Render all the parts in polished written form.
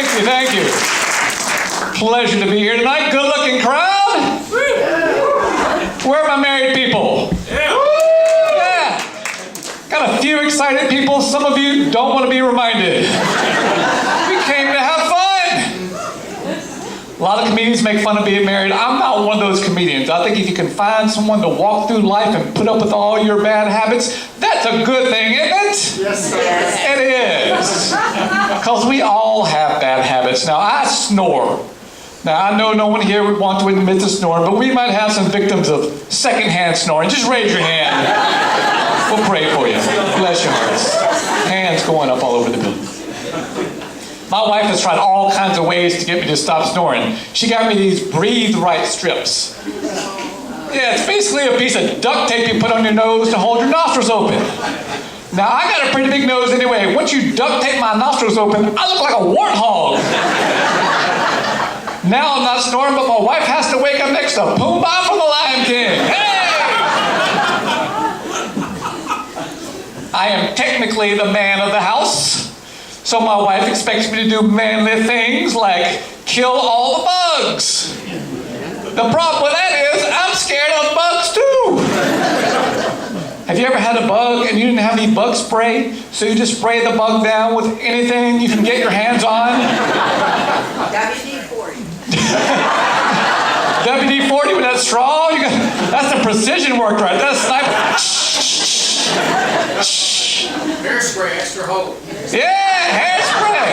Thank you. Pleasure to be here tonight. Good-looking crowd. Where are my married people? Yeah. Got a few excited people. Some of you don't want to be reminded. We came to have fun. A lot of comedians make fun of being married. I'm not one of those comedians. I think if you can find someone to walk through life and put up with all your bad habits, that's a good thing, isn't it? Yes, sir. It is. Because we all have bad habits. Now, I snore. Now, I know no one here would want to admit to snoring, but we might have some victims of secondhand snoring. Just raise your hand. We'll pray for you. Bless your hearts. Hands going up all over the building. My wife has tried all kinds of ways to get me to stop snoring. She got me these Breathe Right strips. Yeah, it's basically a piece of duct tape you put on your nose to hold your nostrils open. Now, I got a pretty big nose anyway. Once you duct tape my nostrils open, I look like a warthog. Now I'm not snoring, but my wife has to wake up next to Pumbaa from the Lion King. Hey! I am technically the man of the house. So my wife expects me to do manly things like kill all the bugs. The problem with that is I'm scared of bugs too. Have you ever had a bug and you didn't have any bug spray? So you just spray the bug down with anything you can get your hands on? WD-40. WD-40 with that straw? That's the precision work right there. That's sniper. Hairspray, extra hold. Yeah, hairspray.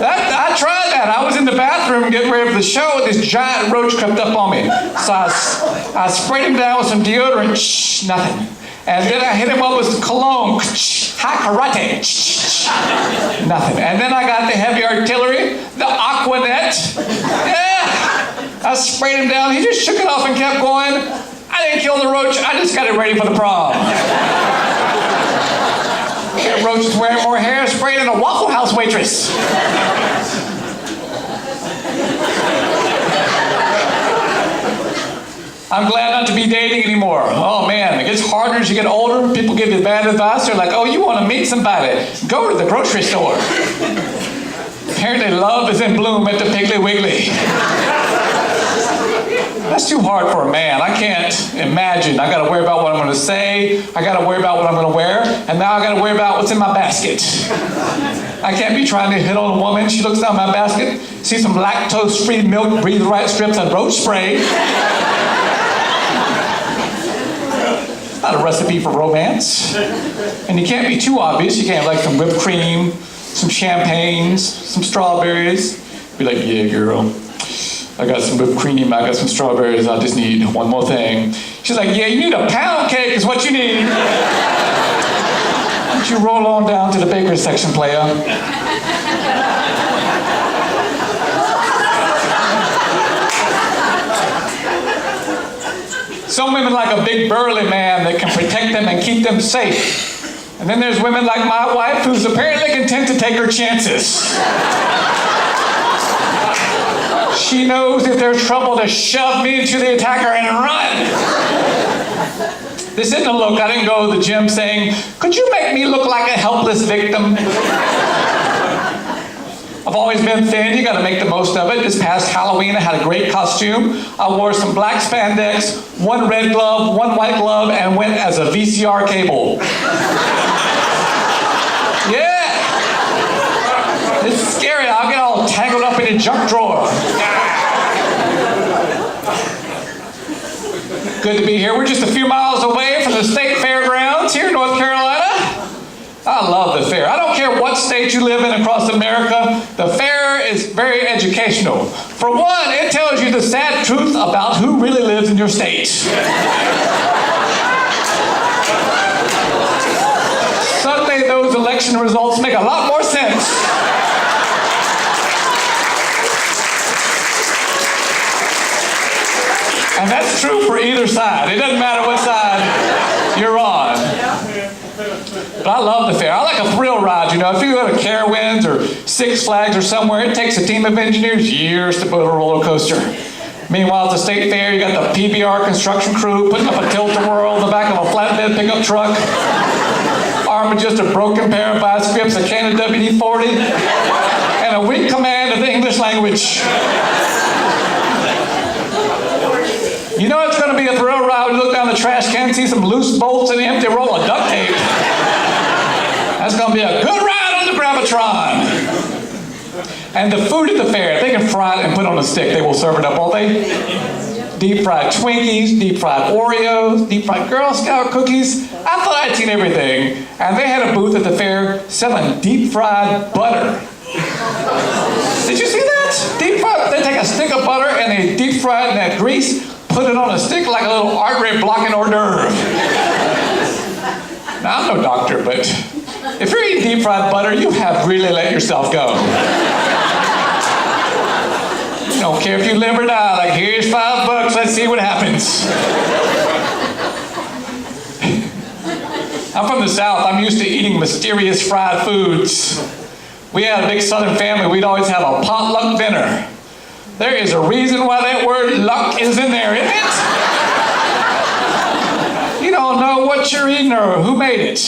I tried that. I was in the bathroom getting ready for the show, and this giant roach crept up on me. So I sprayed him down with some deodorant. Nothing. And then I hit him up with cologne. High karate. Nothing. And then I got the heavy artillery, the Aquanet. Yeah. I sprayed him down. He just shook it off and kept going. I didn't kill the roach. I just got it ready for the prom. That roach is wearing more hairspray than a Waffle House waitress. I'm glad not to be dating anymore. Oh man, it gets harder as you get older. People give you bad advice. They're like, oh, you want to meet somebody? Go to the grocery store. Apparently love is in bloom at the Piggly Wiggly. That's too hard for a man. I can't imagine. I got to worry about what I'm going to say. I got to worry about what I'm going to wear. And now I got to worry about what's in my basket. I can't be trying to hit on a woman. She looks down my basket, sees some lactose-free milk, Breathe Right strips, and roach spray. Not a recipe for romance. And you can't be too obvious. You can't have like some whipped cream, some champagnes, some strawberries. Be like, yeah, girl. I got some whipped cream, I got some strawberries, I just need one more thing. She's like, yeah, you need a pound cake is what you need. Why don't you roll on down to the bakery section, player? Some women like a big burly man that can protect them and keep them safe. And then there's women like my wife who's apparently content to take her chances. She knows if there's trouble to shove me into the attacker and run. This isn't a look. I didn't go to the gym saying, could you make me look like a helpless victim? I've always been thin. You got to make the most of it. This past Halloween, I had a great costume. I wore some black spandex, one red glove, one white glove, and went as a VCR cable. Yeah. It's scary. I'll get all tangled up in a junk drawer. Good to be here. We're just a few miles away from the state fairgrounds here in North Carolina. I love the fair. I don't care what state you live in across America. The fair is very educational. For one, it tells you the sad truth about who really lives in your state. Suddenly those election results make a lot more sense. And that's true for either side. It doesn't matter what side you're on. But I love the fair. I like a thrill ride, you know. If you go to Carowinds or Six Flags or somewhere, it takes a team of engineers years to build a roller coaster. Meanwhile, at the state fair, you got the PBR construction crew putting up a tilt-a-whirl in the back of a flatbed pickup truck. Armed with just a broken pair of bicycles, a can of WD-40, and a weak command of the English language. You know it's going to be a thrill ride when you look down the trash can and see some loose bolts and an empty roll of duct tape. That's going to be a good ride on the Gravitron. And the food at the fair, they can fry it and put it on a stick. They will serve it up, won't they? Deep fried Twinkies, deep fried Oreos, deep fried Girl Scout cookies. I thought I'd seen everything. And they had a booth at the fair selling deep fried butter. Did you see that? Deep fried, they take a stick of butter and they deep fry it in that grease, put it on a stick like a little artery blocking hors d'oeuvre. Now, I'm no doctor, but if you're eating deep fried butter, you have really let yourself go. You don't care if you live or die, like here's $5, let's see what happens. I'm from the South, I'm used to eating mysterious fried foods. We had a big Southern family, we'd always have a potluck dinner. There is a reason why that word luck is in there, isn't it? You don't know what you're eating or who made it.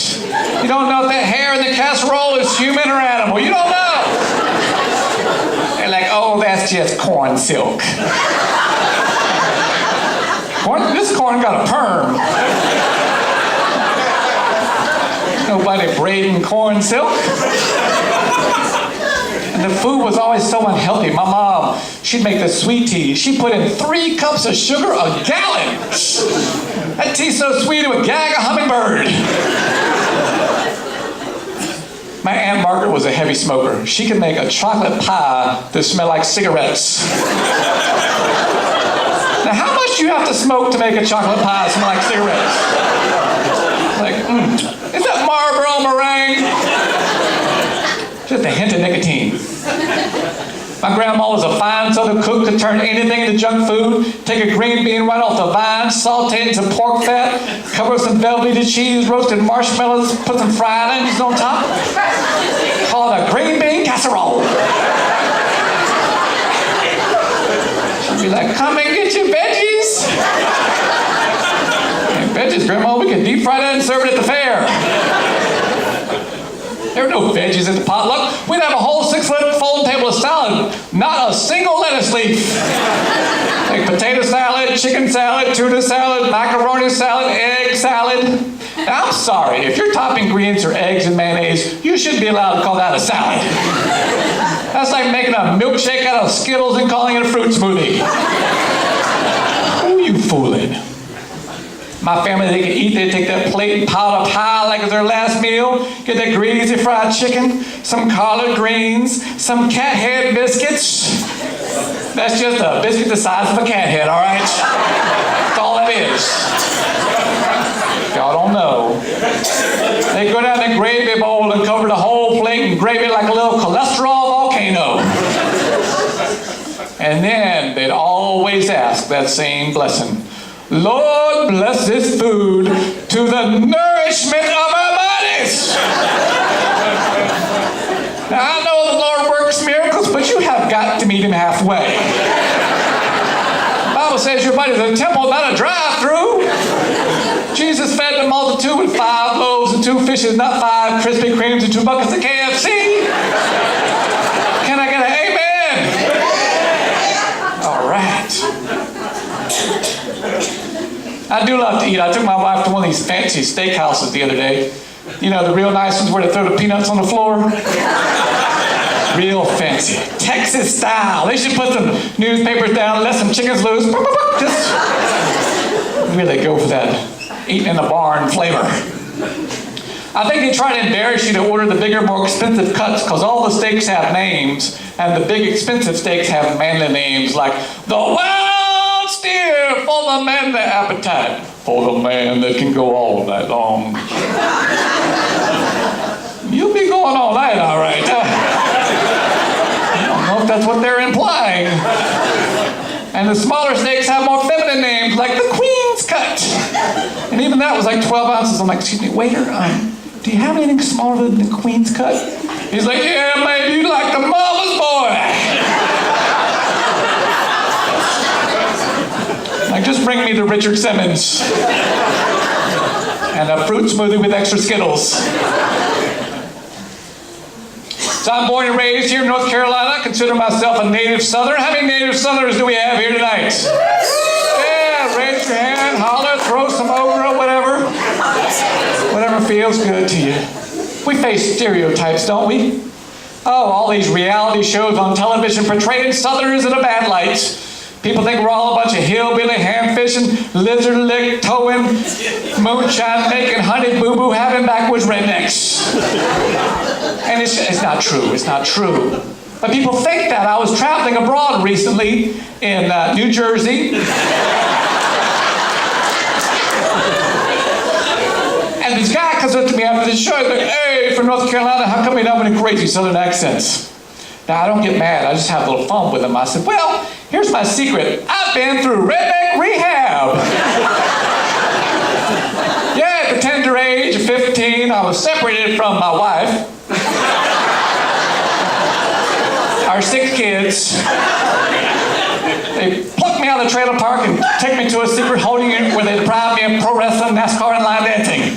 You don't know if that hair in the casserole is human or animal. You don't know. They're like, oh, that's just corn silk. This corn got a perm. Nobody braiding corn silk. And the food was always so unhealthy. My mom, she'd make the sweet tea. She put in 3 cups of sugar a gallon. That tea's so sweet it would gag a hummingbird. My Aunt Margaret was a heavy smoker. She could make a chocolate pie that smelled like cigarettes. Now, how much do you have to smoke to make a chocolate pie smell like cigarettes? Like, is that Marlboro meringue? Just a hint of nicotine. My grandma was a fine Southern cook, could turn anything into junk food, take a green bean right off the vine, saute it in some pork fat, cover with some velvety cheese, roasted marshmallows, put some fried onions on top. Call it a green bean casserole. She'd be like, come and get your veggies. And veggies, Grandma, we can deep fry that and serve it at the fair. There were no veggies at the potluck. We'd have a whole 6-foot folding table of salad. Not a single lettuce leaf. Like potato salad, chicken salad, tuna salad, macaroni salad, egg salad. Now, I'm sorry, if your top ingredients are eggs and mayonnaise, you shouldn't be allowed to call that a salad. That's like making a milkshake out of Skittles and calling it a fruit smoothie. Who are you fooling? My family, they could eat, they'd take that plate and pile up high like it's their last meal, get that greasy fried chicken, some collard greens, some cat head biscuits. That's just a biscuit the size of a cat head, all right? That's all that is. Y'all don't know. They go down the gravy bowl and cover the whole plate in gravy like a little cholesterol volcano. And then they'd always ask that same blessing. Lord, bless this food to the nourishment of our bodies. Now, I know the Lord works miracles, but you have got to meet him halfway. The Bible says your body's a temple, not a drive-through. Jesus fed the multitude with 5 loaves and 2 fishes, not 5 Krispy Kremes and 2 buckets of KFC. Can I get an amen? All right. I do love to eat. I took my wife to one of these fancy steakhouses the other day. You know, the real nice ones where they throw the peanuts on the floor? Real fancy. Texas style. They should put some newspapers down, let some chickens loose. Just really go for that eating in the barn flavor. I think they try to embarrass you to order the bigger, more expensive cuts because all the steaks have names and the big, expensive steaks have manly names like the wild steer for the manly appetite, for the man that can go all night long. You'll be going all night, all right. I don't know if that's what they're implying. And the smaller steaks have more feminine names like the Queen's Cut. And even that was like 12 ounces. I'm like, excuse me, waiter, do you have anything smaller than the Queen's Cut? He's like, yeah, maybe you like the mama's boy. Like, just bring me the Richard Simmons. And a fruit smoothie with extra Skittles. So I'm born and raised here in North Carolina. I consider myself a native Southern. How many native Southerners do we have here tonight? Yeah, raise your hand, holler, throw some okra, whatever. Whatever feels good to you. We face stereotypes, don't we? Oh, all these reality shows on television portraying Southerners in a bad light. People think we're all a bunch of hillbilly, ham-fishing, lizard-lick, towing, moonshine-making, honey boo-boo, having backwoods rednecks. And it's not true. It's not true. But people think that. I was traveling abroad recently in New Jersey. And this guy comes up to me after the show. He's like, hey, from North Carolina, how come you don't have any crazy Southern accents? Now, I don't get mad. I just have a little fun with him. I said, well, here's my secret. I've been through Redneck rehab. Yeah, at the tender age of 15, I was separated from my wife. Our 6 kids. They plucked me out of the trailer park and take me to a secret holding unit where they deprived me of pro wrestling, NASCAR, and line dancing.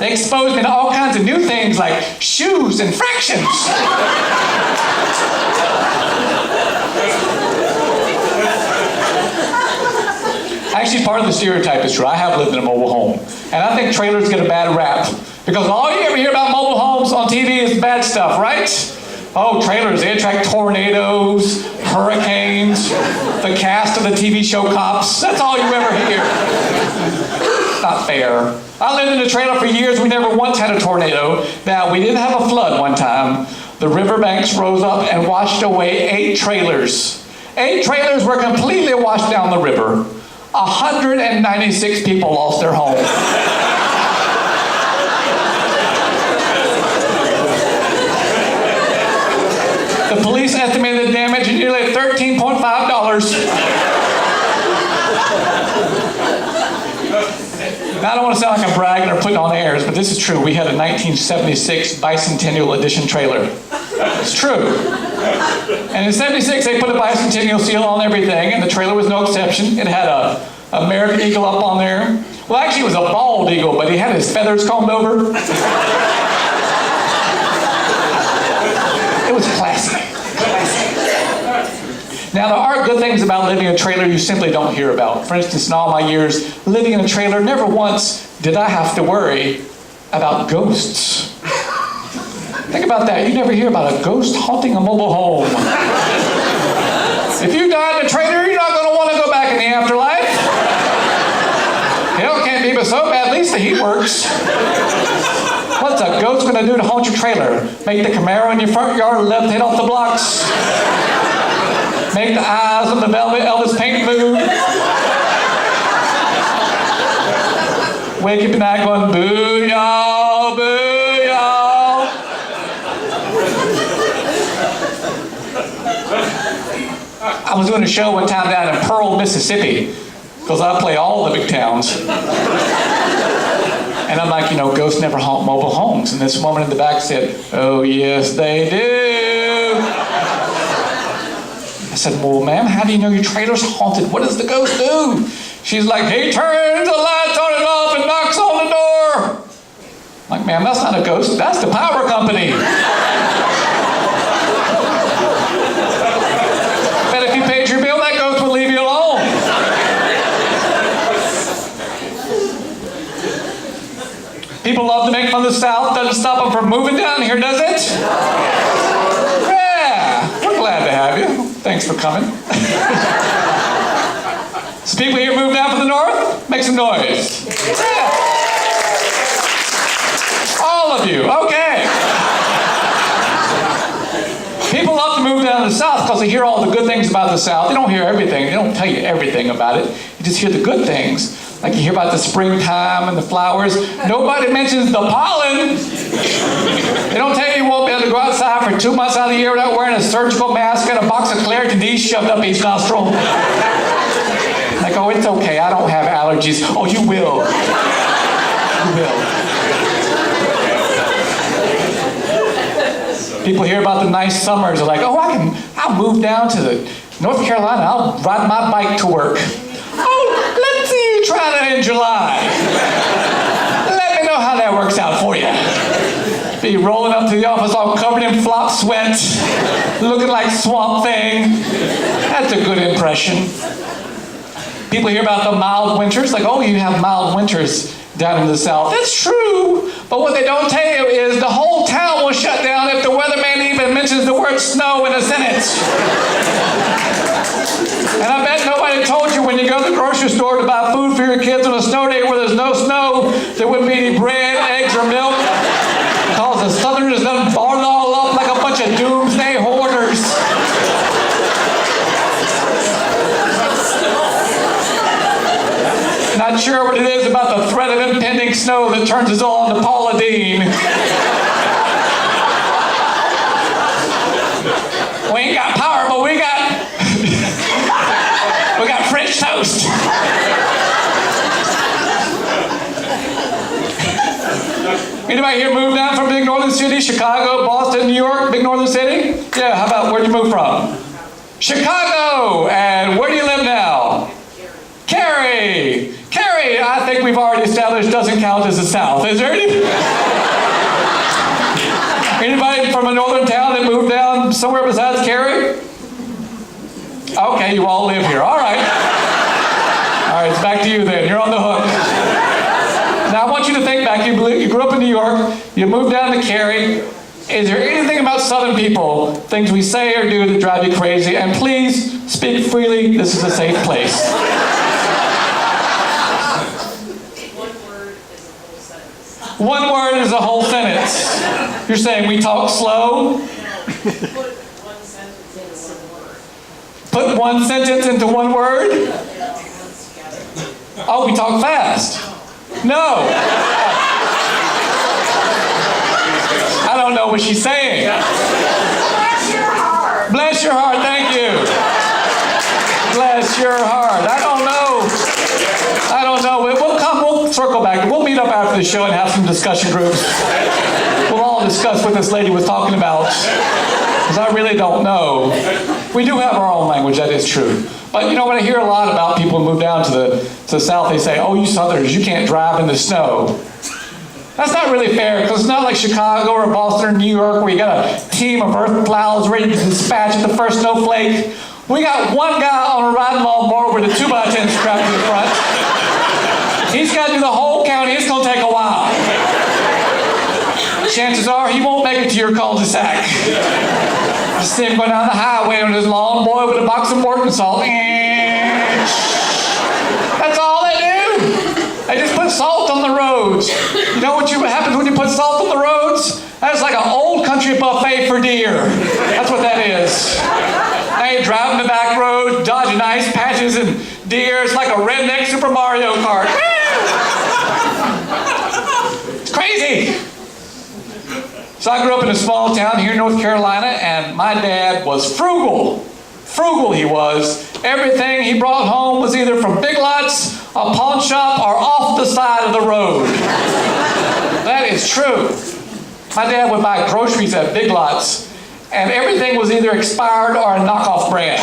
They exposed me to all kinds of new things like shoes and fractions. Actually, part of the stereotype is true. I have lived in a mobile home. And I think trailers get a bad rap. Because all you ever hear about mobile homes on TV is bad stuff, right? Oh, trailers, they attract tornadoes, hurricanes, the cast of the TV show Cops. That's all you ever hear. Not fair. I lived in a trailer for years. We never once had a tornado. Now, we did have a flood one time. The riverbanks rose up and washed away 8 trailers. 8 trailers were completely washed down the river. 196 people lost their home. The police estimated the damage at nearly $13.5. Now, I don't want to sound like I'm bragging or putting on airs, but this is true. We had a 1976 Bicentennial Edition trailer. It's true. And in 76, they put a bicentennial seal on everything, and the trailer was no exception. It had a American eagle up on there. Well, actually, it was a bald eagle, but he had his feathers combed over. It was classy. Now, there are good things about living in a trailer you simply don't hear about. For instance, in all my years living in a trailer, never once did I have to worry about ghosts. Think about that. You never hear about a ghost haunting a mobile home. If you die in a trailer, you're not going to want to go back in the afterlife. Hell can't be but so bad. At least the heat works. What's a ghost going to do to haunt your trailer? Make the Camaro in your front yard left hit off the blocks? Make the eyes on the Velvet Elvis paint move? Wake up at night going, boo y'all, boo y'all. I was doing a show one time down in Pearl, Mississippi, because I play all the big towns. And I'm like, you know, ghosts never haunt mobile homes. And this woman in the back said, oh, yes, they do. I said, well, ma'am, how do you know your trailer's haunted? What does the ghost do? She's like, he turns the lights on and off and knocks on the door. I'm like, ma'am, that's not a ghost. That's the power company. But if you paid your bill, that ghost would leave you alone. People love to make fun of the South. Doesn't stop them from moving down here, does it? Yeah, we're glad to have you. Thanks for coming. So people here move down from the north? Make some noise. Yeah. All of you, okay. People love to move down to the South because they hear all the good things about the South. They don't hear everything. They don't tell you everything about it. You just hear the good things. Like you hear about the springtime and the flowers. Nobody mentions the pollen. They don't tell you you won't be able to go outside for 2 months out of the year without wearing a surgical mask and a box of Claritin D shoved up each nostril. Like, oh, it's okay. I don't have allergies. Oh, you will. You will. People hear about the nice summers. They're like, oh, I'll move down to North Carolina. I'll ride my bike to work. Oh, let's see you try that in July. Let me know how that works out for you. Be rolling up to the office all covered in flop sweat, looking like Swamp Thing. That's a good impression. People hear about the mild winters, like, oh, you have mild winters down in the South. That's true, but what they don't tell you is the whole town will shut down if the weatherman even mentions the word snow in a sentence. And I bet nobody told you when you go to the grocery store to buy food for your kids on a snow day where there's no snow, there wouldn't be any bread, eggs, or milk, because the Southerners done barred it all up like a bunch of doomsday hoarders. Not sure what it is about the threat of impending snow that turns us all into Paula Deen. We ain't got power, but we got French toast. Anybody here moved down from big northern city? Chicago, Boston, New York, big northern city? Yeah, how about where'd you move from? Chicago. And where do you live now? Cary. Cary, I think we've already established doesn't count as the South. Is there anybody from a northern town that moved down somewhere besides Cary? Okay, you all live here. All right. All right, it's back to you then. You're on the hook. Now, I want you to think back. You grew up in New York. You moved down to Cary. Is there anything about Southern people, things we say or do that drive you crazy? And please, speak freely. This is a safe place. One word is a whole sentence. You're saying we talk slow? Put one sentence into one word? Oh, we talk fast. No. I don't know what she's saying. Bless your heart. Bless your heart, thank you. Bless your heart. I don't know. We'll circle back. We'll meet up after the show and have some discussion groups. We'll all discuss what this lady was talking about, because I really don't know. We do have our own language, that is true. But you know what, I hear a lot about people who move down to the South, they say, oh, you Southerners, you can't drive in the snow. That's not really fair, because it's not like Chicago or Boston or New York where you got a team of earth plows ready to dispatch at the first snowflake. We got one guy on a riding lawnmower with a 2x10 strapped to the front. He's got to do the whole county. It's going to take a while. Chances are he won't make it to your cul-de-sac. I see him going down the highway on his lawn boy with a box of Morton salt. That's all they do. They just put salt on the roads. You know what happens when you put salt on the roads? That's like an old country buffet for deer. That's what that is. Now you're driving the back road, dodging ice patches and deer. It's like a redneck Super Mario Kart. It's crazy. So I grew up in a small town here in North Carolina, and my dad was frugal. Frugal he was. Everything he brought home was either from Big Lots, a pawn shop, or off the side of the road. That is true. My dad would buy groceries at Big Lots, and everything was either expired or a knockoff brand.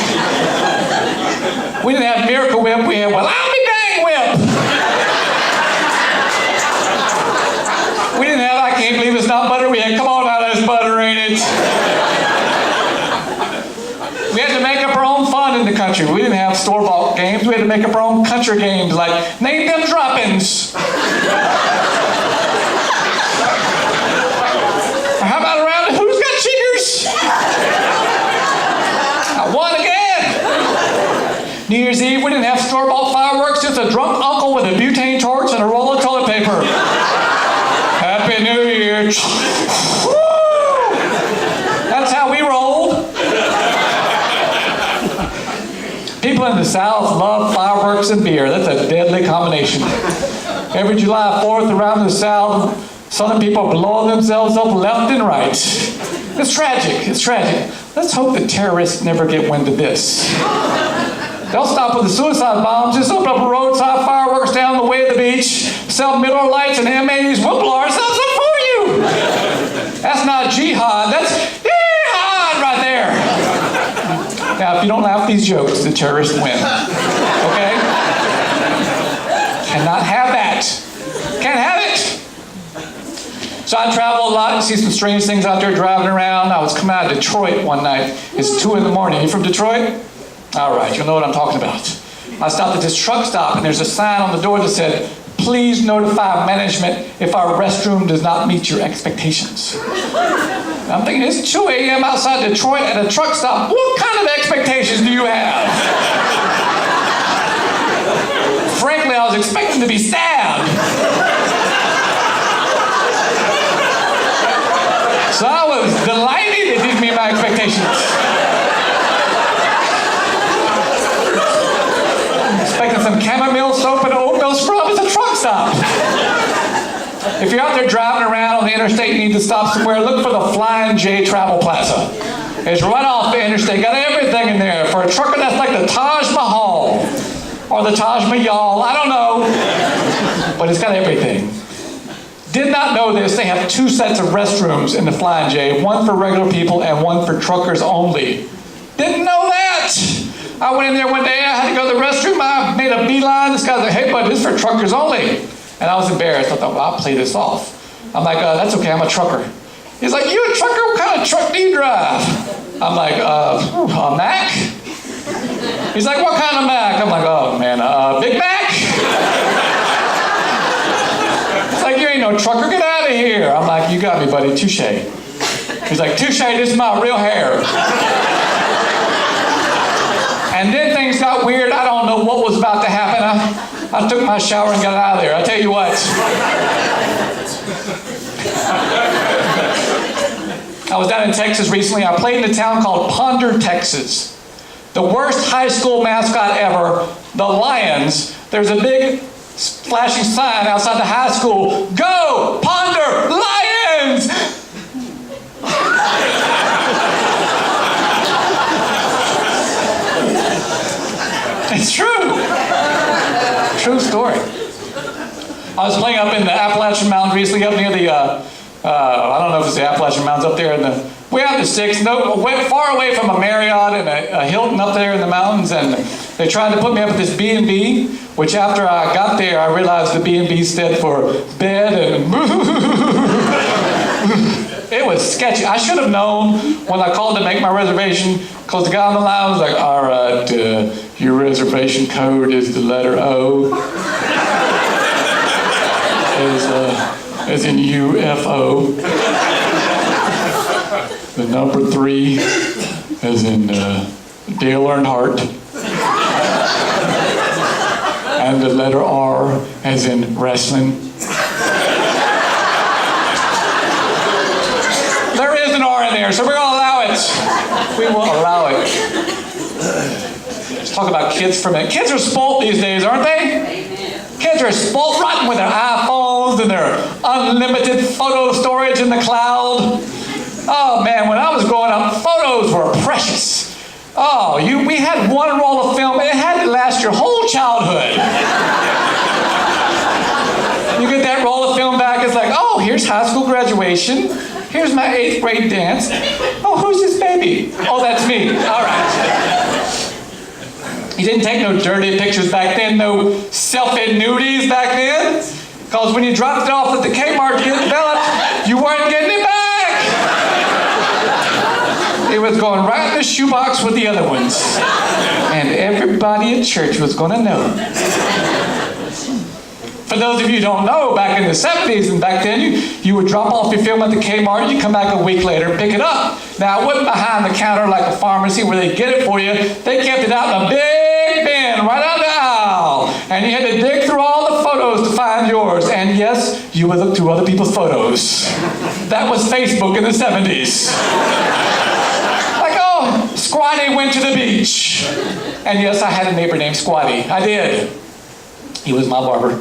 We didn't have Miracle Whip, we had, well, I'll be dang whip. We didn't have, I can't believe it's not butter. We had, come on now, there's butter, ain't it? We had to make up our own fun in the country. We didn't have store-bought games. We had to make up our own country games, like name them droppings. How about around who's got chiggers? I won again. New Year's Eve, we didn't have store-bought fireworks, just a drunk uncle with a butane torch and a roll of toilet paper. Happy New Year. Woo! That's how we rolled. People in the South love fireworks and beer. That's a deadly combination. Every July 4th around the South, Southern people blow themselves up left and right. It's tragic. It's tragic. Let's hope the terrorists never get wind of this. They'll stop with the suicide bombs, just open up roadside fireworks down the way of the beach, sell Miller Lights and M80s, we'll blow ourselves up for you. That's not jihad, that's jihad right there. Now, if you don't laugh at these jokes, the terrorists win. Okay? Cannot have that. Can't have it. So I travel a lot and see some strange things out there driving around. I was coming out of Detroit one night. It's 2 in the morning. You from Detroit? All right, you'll know what I'm talking about. I stopped at this truck stop and there's a sign on the door that said, "Please notify management if our restroom does not meet your expectations." And I'm thinking, it's 2 a.m. outside Detroit at a truck stop. What kind of expectations do you have? Frankly, I was expecting to be stabbed. So I was delighted it didn't meet my expectations. Expecting some chamomile soap and oatmeal scrub at a truck stop. If you're out there driving around on the interstate and need to stop somewhere, look for the Flying J Travel Plaza. It's right off the interstate. Got everything in there. For a trucker, that's like the Taj Mahal. Or the Taj Mahal. I don't know. But it's got everything. Did not know this. They have 2 sets of restrooms in the Flying J. One for regular people and one for truckers only. Didn't know that. I went in there one day. I had to go to the restroom. I made a beeline. This guy's like, "Hey, bud, this is for truckers only." And I was embarrassed. I thought, well, I'll play this off. I'm like, "That's okay, I'm a trucker." He's like, "You a trucker? What kind of truck do you drive?" I'm like, a Mac?" He's like, "What kind of Mac?" I'm like, "Oh, man, Big Mac?" It's like, "You ain't no trucker, get out of here." I'm like, "You got me, buddy, touche." He's like, "Touche, this is my real hair." And then things got weird. I don't know what was about to happen. I took my shower and got out of there. I tell you what. I was down in Texas recently. I played in a town called Ponder, Texas. The worst high school mascot ever, the Lions. There's a big flashing sign outside the high school. "Go, Ponder, Lions!" It's true. True story. I was playing up in the Appalachian Mountains recently, up near the, I don't know if it's the Appalachian Mountains up there, way out in the sticks, far away from a Marriott and a Hilton up there in the mountains, and they tried to put me up at this B&B, which after I got there, I realized the B&B stood for bed and it was sketchy. I should have known when I called to make my reservation, because the guy on the line was like, "All right, your reservation code is the letter O, as in UFO. The number 3, as in Dale Earnhardt. And the letter R, as in wrestling." There is an R in there, so we're going to allow it. We will allow it. Let's talk about kids for a minute. Kids are spoiled these days, aren't they? Kids are spoiled rotten with their iPhones and their unlimited photo storage in the cloud. Oh man, when I was growing up, photos were precious. Oh, we had one roll of film, and it had to last your whole childhood. You get that roll of film back, it's like, oh, here's high school graduation. Here's my 8th grade dance. Oh, who's this baby? Oh, that's me. All right. You didn't take no dirty pictures back then, no selfie nudies back then. Because when you dropped it off at the Kmart to get developed, you weren't getting it back. It was going right in the shoebox with the other ones. And everybody at church was going to know. For those of you who don't know, back in the 70s and back then, you would drop off your film at the Kmart, you come back a week later and pick it up. Now, it wasn't behind the counter like a pharmacy where they get it for you. They kept it out in a big bin right out the aisle. And you had to dig through all the photos to find yours. And yes, you would look through other people's photos. That was Facebook in the 70s. Like, oh, Squatty went to the beach. And yes, I had a neighbor named Squatty. I did. He was my barber.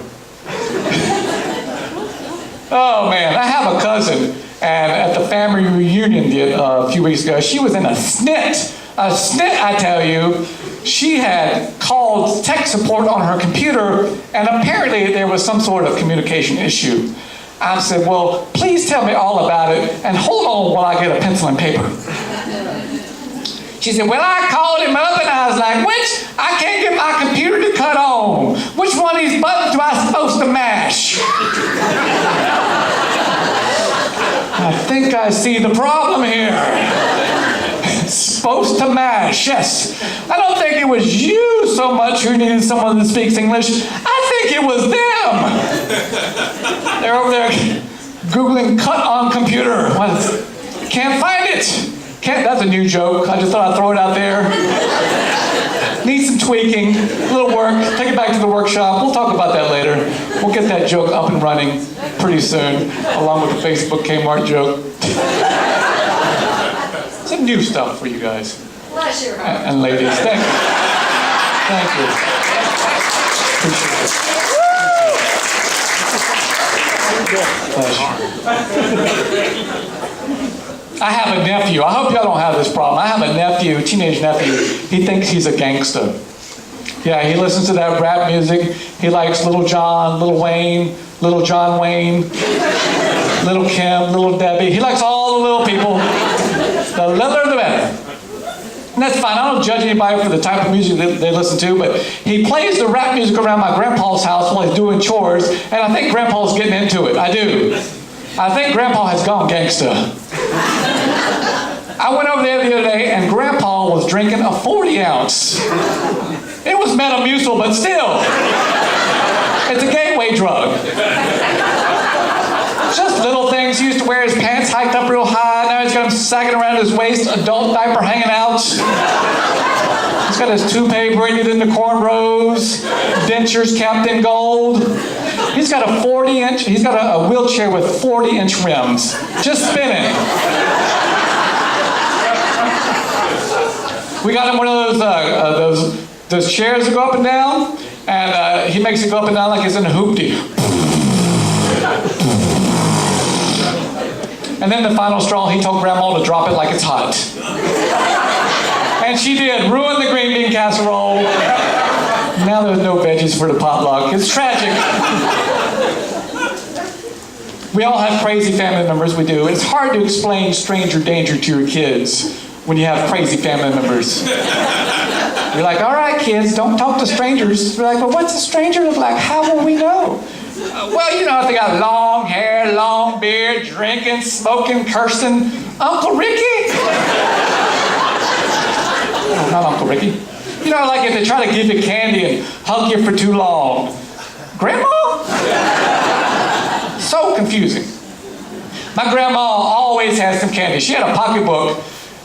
Oh man, I have a cousin, and at the family reunion a few weeks ago, she was in a snit. A snit, I tell you. She had called tech support on her computer, and apparently there was some sort of communication issue. I said, well, please tell me all about it, and hold on while I get a pencil and paper. She said, well, I called him up and I was like, I can't get my computer to cut on. Which one of these buttons do I supposed to mash? I think I see the problem here. It's supposed to mash, yes. I don't think it was you so much who needed someone that speaks English. I think it was them. They're over there Googling cut on computer. Can't find it. That's a new joke. I just thought I'd throw it out there. Needs some tweaking, a little work. Take it back to the workshop. We'll talk about that later. We'll get that joke up and running pretty soon, along with the Facebook Kmart joke. Some new stuff for you guys. Bless your heart. And ladies. Thank you. Thank you. Appreciate it. Pleasure. I have a nephew. I hope y'all don't have this problem. I have a nephew, teenage nephew. He thinks he's a gangsta. Yeah, he listens to that rap music. He likes Little John, Little Wayne, Little John Wayne, Little Kim, Little Debbie. He likes all the little people. The littler, the better. And that's fine. I don't judge anybody for the type of music that they listen to, but he plays the rap music around my grandpa's house while he's doing chores, and I think grandpa's getting into it. I do. I think grandpa has gone gangsta. I went over there the other day, and grandpa was drinking a 40 ounce. It was Metamucil, but still. It's a gateway drug. Just little things. He used to wear his pants hiked up real high. Now he's got them sagging around his waist, adult diaper hanging out. He's got his toupee braided into cornrows, dentures capped in gold. He's got a 40-inch, he's got a wheelchair with 40-inch rims, just spinning. We got him one of those chairs that go up and down, and he makes it go up and down like it's in a hoopty. And then the final straw, he told Grandma to drop it like it's hot. And she did, ruin the green bean casserole. Now there's no veggies for the potluck. It's tragic. We all have crazy family members, we do. It's hard to explain stranger danger to your kids when you have crazy family members. You're like, all right, kids, don't talk to strangers. We're like, well, what's a stranger look like? How will we know? Well, you know, they got long hair, long beard, drinking, smoking, cursing. Uncle Ricky? No, not Uncle Ricky. You know, like if they try to give you candy and hug you for too long. Grandma? So confusing. My grandma always had some candy. She had a pocketbook,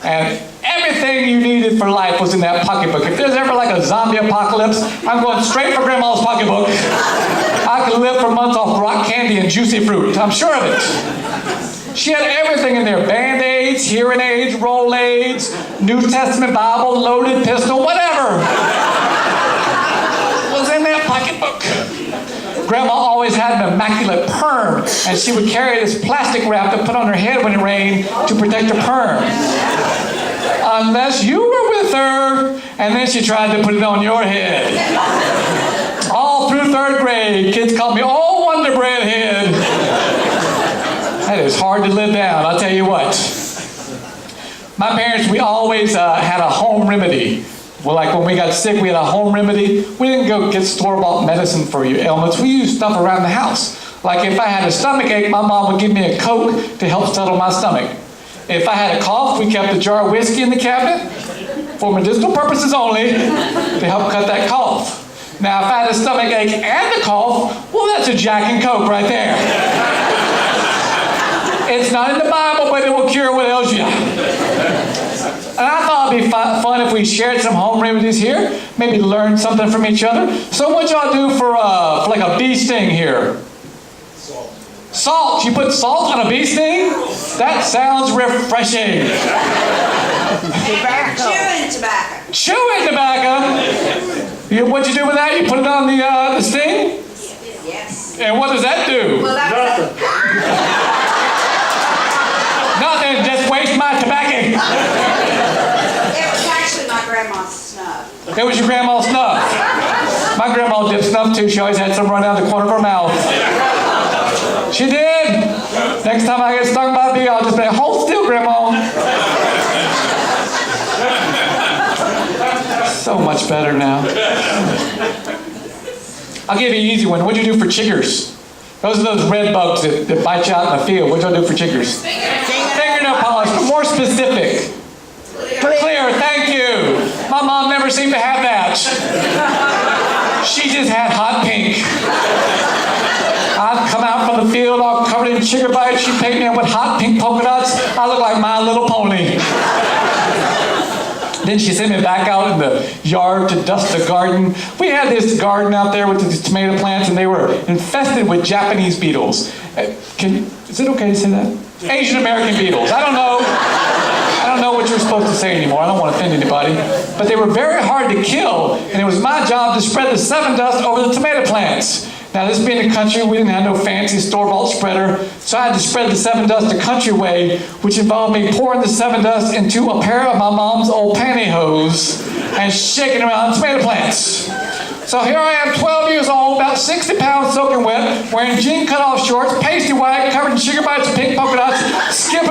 and everything you needed for life was in that pocketbook. If there's ever like a zombie apocalypse, I'm going straight for Grandma's pocketbook. I could live for months off rock candy and juicy fruit. I'm sure of it. She had everything in there. Band-Aids, hearing aids, Rolaids, New Testament Bible, loaded pistol, whatever. Was in that pocketbook. Grandma always had an immaculate perm, and she would carry this plastic wrap to put on her head when it rained to protect her perm. Unless you were with her, and then she tried to put it on your head. All through 3rd grade, kids called me, oh, Wonder Bread Head. That is hard to live down, I'll tell you what. My parents, we always had a home remedy. Well, like when we got sick, we had a home remedy. We didn't go get store-bought medicine for your ailments. We used stuff around the house. Like if I had a stomach ache, my mom would give me a Coke to help settle my stomach. If I had a cough, we kept a jar of whiskey in the cabinet for medicinal purposes only to help cut that cough. Now, if I had a stomach ache and a cough, well, that's a Jack and Coke right there. It's not in the Bible, but it will cure what ails you. And I thought it'd be fun if we shared some home remedies here, maybe learn something from each other. So what y'all do for like a bee sting here? Salt. Salt? You put salt on a bee sting? That sounds refreshing. Tobacco. Chewing tobacco. Chewing tobacco? What'd you do with that? You put it on the sting? Yes. And what does that do? Well, that was Nothing, just waste my tobacco. It was actually my grandma's snuff. It was your grandma's snuff. My grandma did snuff too. She always had some run down the corner of her mouth. She did. Next time I get stung by a bee, I'll just say, hold still, Grandma. So much better now. I'll give you an easy one. What'd you do for chiggers? Those are those red bugs that bite you out in the field. What do I do for chiggers? Fingernail polish, but more specific. Clear, thank you. My mom never seemed to have that. She just had hot pink. I'd come out from the field all covered in sugar bites. She'd paint me up with hot pink polka dots. I look like My Little Pony. Then she sent me back out in the yard to dust the garden. We had this garden out there with these tomato plants, and they were infested with Japanese beetles. Is it okay to say that? Asian American beetles. I don't know what you're supposed to say anymore. I don't want to offend anybody. But they were very hard to kill, and it was my job to spread the seven dust over the tomato plants. Now, this being a country, we didn't have no fancy store-bought spreader, so I had to spread the seven dust the country way, which involved me pouring the seven dust into a pair of my mom's old pantyhose and shaking around tomato plants. So here I am, 12 years old, about 60 pounds soaking wet, wearing jean cut-off shorts, pasty white, covered in sugar bites and pink polka dots, skipping